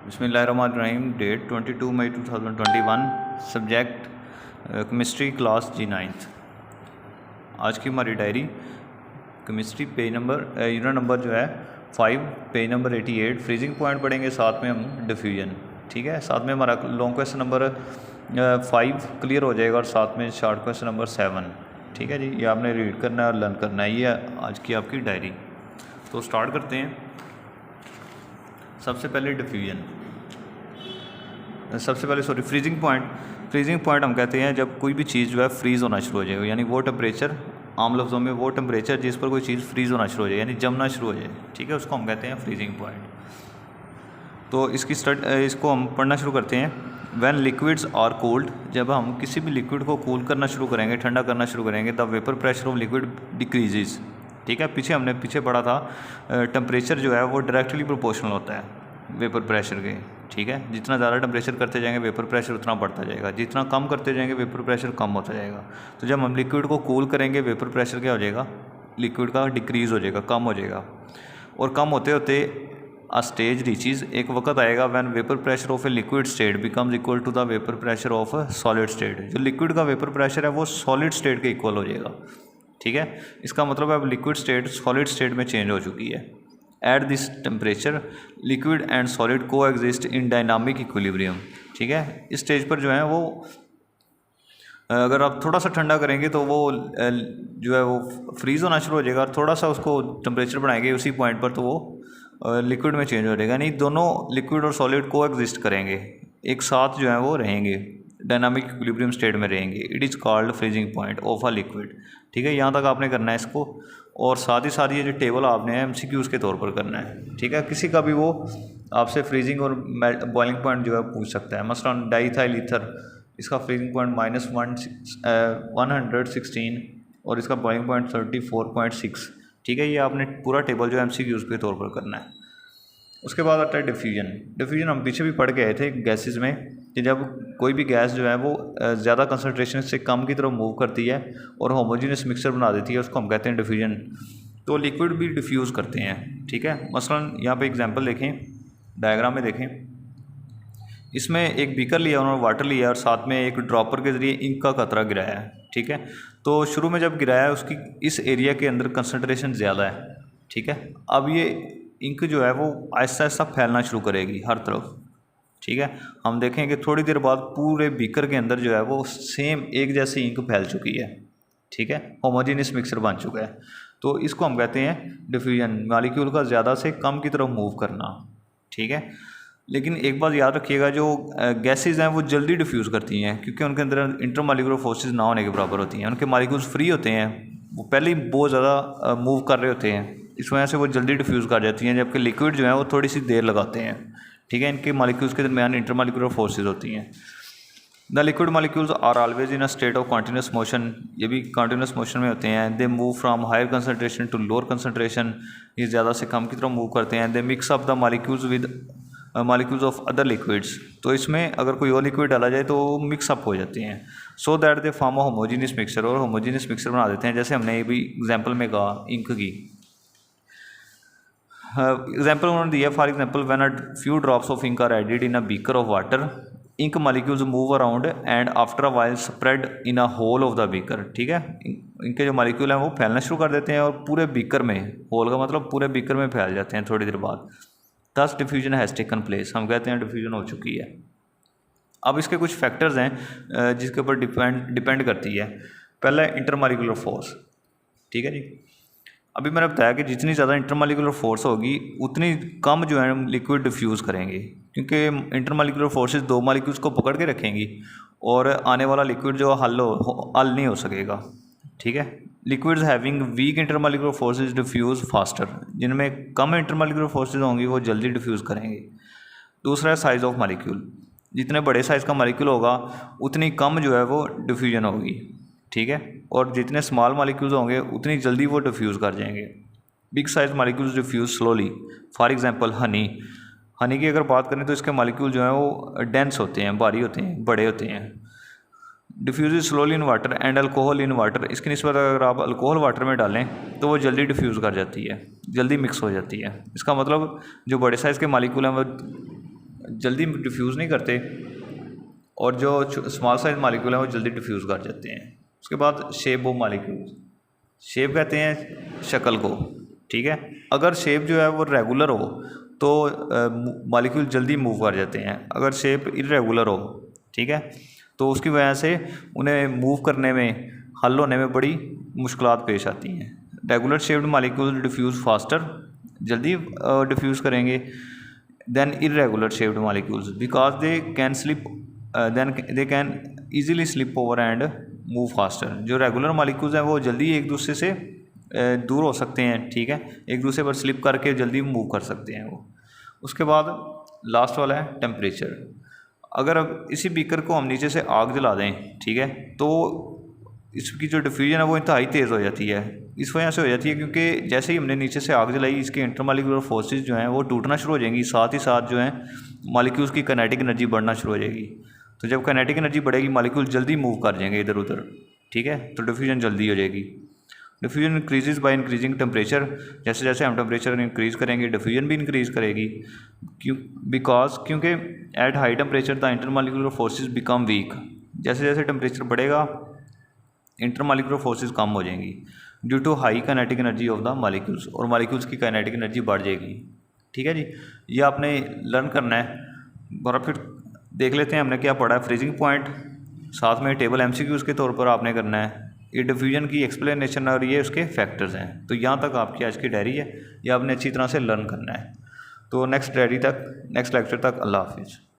बिस्मिल्लाहिर्रहमानिर्रहीम। डेट 22 मई 2021। Subject chemistry, class G9। आज की हमारी diary chemistry, page number unit number जो है 5, पेज नंबर 88। फ्रीजिंग पॉइंट पढ़ेंगे, साथ में हम डिफ्यूजन। ठीक है, साथ में हमारा लॉन्ग क्वेश्चन नंबर 5 क्लियर हो जाएगा और साथ में शॉर्ट क्वेश्चन नंबर 7। ठीक है जी, ये आपने रीड करना है और लर्न करना है। ये आज की आपकी डायरी। तो स्टार्ट करते हैं। सबसे पहले diffusion, freezing point. Freezing point हम कहते हैं जब कोई भी चीज़ जो है फ्रीज़ होना शुरू हो जाएगा, यानी वो टेम्परेचर, आम लफ्ज़ों में वो टेम्परेचर जिस पर कोई चीज़ फ्रीज़ होना शुरू हो जाए, यानी जमना शुरू हो जाए। ठीक है, उसको हम कहते हैं फ्रीजिंग पॉइंट। तो इसको हम पढ़ना शुरू करते हैं। व्हेन लिक्विड्स आर कूल्ड, जब हम किसी भी लिक्विड को कूल करना शुरू करेंगे, ठंडा करना शुरू करेंगे, the vapour pressure of liquid decreases. ठीक है, हमने पीछे पढ़ा था टेम्परेचर जो है वो डायरेक्टली प्रोपोर्शनल होता है वेपर प्रेशर के। ठीक है, जितना ज़्यादा टेम्परेचर करते जाएंगे वेपर प्रेशर उतना बढ़ता जाएगा, जितना कम करते जाएंगे वेपर प्रेशर कम होता जाएगा। तो जब हम लिक्विड को कूल करेंगे वेपर प्रेशर क्या हो जाएगा, लिक्विड का डिक्रीज़ हो जाएगा, कम हो जाएगा। और कम होते होते अ स्टेज रीचेज, एक वक्त आएगा when vapour pressure of a liquid state becomes equal to the vapour pressure of a solid state. जो लिक्विड का वेपर प्रेशर है वो सॉलिड स्टेट के इक्वल हो जाएगा। ठीक है, इसका मतलब है अब लिक्विड स्टेट सॉलिड स्टेट में चेंज हो चुकी है। At this temperature liquid and solid को एग्जिस्ट इन डायनामिक इक्विलिब्रियम। ठीक है, इस स्टेज पर जो है वो अगर आप थोड़ा सा ठंडा करेंगे तो वो जो है वो फ्रीज़ होना शुरू हो जाएगा, और थोड़ा सा उसको टेम्परेचर बढ़ाएंगे उसी पॉइंट पर तो वो लिक्विड में चेंज हो जाएगा। यानी दोनों लिक्विड और सॉलिड को एग्जिस्ट करेंगे, एक साथ जो है वो रहेंगे, डायनामिक इक्विलिब्रियम स्टेट में रहेंगे। It is called freezing point of a liquid. ठीक है, यहाँ तक आपने करना है इसको, और साथ ही साथ ये जो टेबल आपने MCQs के तौर पर करना है। ठीक है, किसी का भी वो आपसे फ्रीजिंग और बॉइलिंग पॉइंट जो है पूछ सकता है। मसलन डाईथाइल ईथर, इसका फ्रीजिंग पॉइंट -116 और इसका बॉइलिंग पॉइंट 34.6। ठीक है, ये आपने पूरा टेबल जो MCQs के तौर पर करना है। उसके बाद आता है डिफ्यूजन। डिफ्यूजन हम पीछे भी पढ़ के आए थे गैसेस में, कि जब कोई भी गैस जो है वो ज़्यादा कंसनट्रेशन से कम की तरफ मूव करती है और होमोजीनियस मिक्सचर बना देती है, उसको हम कहते हैं डिफ्यूजन। तो लिक्विड भी डिफ्यूज़ करते हैं। ठीक है, मसलन यहाँ पे एग्जांपल देखें, डायग्राम में देखें, इसमें एक बीकर लिया उन्होंने, वाटर लिया और साथ में एक ड्रॉपर के ज़रिए इंक का कतरा गिराया है। ठीक है, तो शुरू में जब गिराया उसकी इस एरिया के अंदर कंसनट्रेशन ज़्यादा है। ठीक है, अब ये इंक जो है वो आहिस्ता आहिस्ता फैलना शुरू करेगी हर तरफ। ठीक है, हम देखें कि थोड़ी देर बाद पूरे बीकर के अंदर जो है वो सेम एक जैसी इंक फैल चुकी है। ठीक है, होमोजेनियस मिक्सचर बन चुका है। तो इसको हम कहते हैं डिफ्यूजन, मॉलिक्यूल का ज़्यादा से कम की तरफ मूव करना। ठीक है, लेकिन एक बात याद रखिएगा, जो गैसेज हैं वो जल्दी डिफ्यूज़ करती हैं क्योंकि उनके अंदर इंटरमॉलिक्यूलर फोर्सेस ना होने के बराबर होती हैं। उनके मॉलिक्यूल्स फ्री होते हैं, वो पहले ही बहुत ज़्यादा मूव कर रहे होते हैं, इस वजह से वो जल्दी डिफ्यूज़ कर जाती हैं, जबकि लिक्विड जो है वो थोड़ी सी देर लगाते हैं। ठीक है, इनके मॉलिक्यूल्स के दरमियान इंटरमॉलिक्यूलर फोर्सेस होती हैं। The liquid molecules are always in a state of continuous motion, ये भी कॉन्टीन्यूस मोशन में होते हैं। They move from higher concentration to lower concentration, ये ज़्यादा से कम की तरफ मूव करते हैं। They mix up the molecules with molecules of other liquids, तो इसमें अगर कोई और लिक्विड डाला जाए तो मिक्सअप हो जाते हैं। So that they form a homogeneous mixture, और होमोजीनियस मिक्सचर बना देते हैं। जैसे हमने ये भी एग्जाम्पल में कहा इंक की एग्जाम्पल उन्होंने दिया, for example when a few drops of ink are added in a beaker of water, ink molecules move around and after a while spread in a whole of the beaker. ठीक है, इनके जो molecule हैं वो फैलना शुरू कर देते हैं और पूरे बीकर में, होल का मतलब पूरे बीकर में फैल जाते हैं थोड़ी देर बाद। दस डिफ्यूजन हैज़ टेकन प्लेस, हम कहते हैं डिफ्यूजन हो चुकी है। अब इसके कुछ फैक्टर्स हैं जिसके ऊपर डिपेंड करती है। पहला है इंटरमॉलिक्यूलर फोर्स। ठीक है जी, अभी मैंने बताया कि जितनी ज़्यादा इंटरमॉलिक्यूलर फोर्स होगी उतनी कम जो है हम लिक्विड डिफ्यूज़ करेंगे, क्योंकि इंटरमॉलिक्यूलर फोर्सेस दो मॉलिक्यूल्स को पकड़ के रखेंगी और आने वाला लिक्विड जो हल नहीं हो सकेगा। ठीक है, liquids having weak intermolecular forces diffuse faster, जिनमें कम इंटरमॉलिक्यूलर फोर्सेस होंगी वो जल्दी डिफ्यूज़ करेंगे। दूसरा है साइज़ ऑफ मॉलिक्यूल, जितने बड़े साइज़ का मॉलिक्यूल होगा उतनी कम जो है वो डिफ्यूजन होगी। ठीक है, और जितने स्मॉल मॉलिक्यूल्स होंगे उतनी जल्दी वो डिफ्यूज़ कर जाएंगे। Big size molecules diffuse slowly, for example Honey की अगर बात करें तो इसके मॉलिक्यूल जो हैं वो डेंस होते हैं, भारी होते हैं, बड़े होते हैं। Diffuse slowly in water and alcohol in water, इसकी निस्बत अगर आप अल्कोहल वाटर में डालें तो वो जल्दी डिफ्यूज़ कर जाती है, जल्दी मिक्स हो जाती है। इसका मतलब जो बड़े साइज़ के मॉलिक्यूल हैं वो जल्दी डिफ्यूज़ नहीं करते, और जो स्मॉल साइज मालिक्यूल हैं वो जल्दी डिफ्यूज़ कर जाते हैं। उसके बाद शेप ऑफ मालिक्यूल, शेप कहते हैं शक्ल को, ठीक है। अगर शेप जो है वो रेगुलर हो तो मालिक्यूल जल्दी मूव कर जाते हैं, अगर शेप इरेगुलर हो, ठीक है, तो उसकी वजह से उन्हें मूव करने में, हल होने में बड़ी मुश्किलात पेश आती हैं। Regular shaped molecule diffuse faster, जल्दी डिफ्यूज़ करेंगे, than irregular shaped molecules because they can slip than they can easily slip over and move faster. जो रेगुलर मालिक्यूल्स हैं वो जल्दी एक दूसरे से दूर हो सकते हैं, ठीक है, एक दूसरे पर स्लिप करके जल्दी मूव कर सकते हैं वो। उसके बाद लास्ट वाला है टेम्परेचर। अगर अब इसी बीकर को हम नीचे से आग जला दें, ठीक है, तो इसकी जो डिफ्यूजन है वो इंतहाई तेज़ हो जाती है। इस वजह से हो जाती है क्योंकि जैसे ही हमने नीचे से आग जलाई, इसके इंटरमालिक्यूलर फोर्सेस जो हैं वो टूटना शुरू हो जाएंगी, साथ ही साथ जो है मालिक्यूल्स की काइनेटिक एनर्जी बढ़ना शुरू हो जाएगी। तो जब काइनेटिक एनर्जी बढ़ेगी, मालिक्यूल जल्दी मूव कर जाएंगे इधर उधर, ठीक है, तो डिफ्यूजन जल्दी हो जाएगी। Diffusion increases by increasing temperature, जैसे जैसे हम टेम्परेचर इंक्रीज़ करेंगे डिफ्यूजन भी इंक्रीज़ करेगी, क्योंकि at high temperature the intermolecular forces become weak. जैसे जैसे टेम्परेचर बढ़ेगा इंटरमालिक्यूलर फोर्सेस कम हो जाएंगी due to high kinetic energy of the molecules, और मालिक्यूल्स की काइनेटिक एनर्जी बढ़ जाएगी, ठीक है जी। ये आपने लर्न करना है। और फिर देख लेते हैं हमने क्या पढ़ा है। फ्रीजिंग पॉइंट, साथ में टेबल एमसीक्यूज के तौर पर आपने करना है, ये डिफ्यूजन की एक्सप्लेनेशन और ये उसके फैक्टर्स हैं। तो यहाँ तक आपकी आज की डायरी है, ये आपने अच्छी तरह से लर्न करना है। तो नेक्स्ट डायरी तक, नेक्स्ट लेक्चर तक, अल्लाह हाफिज़।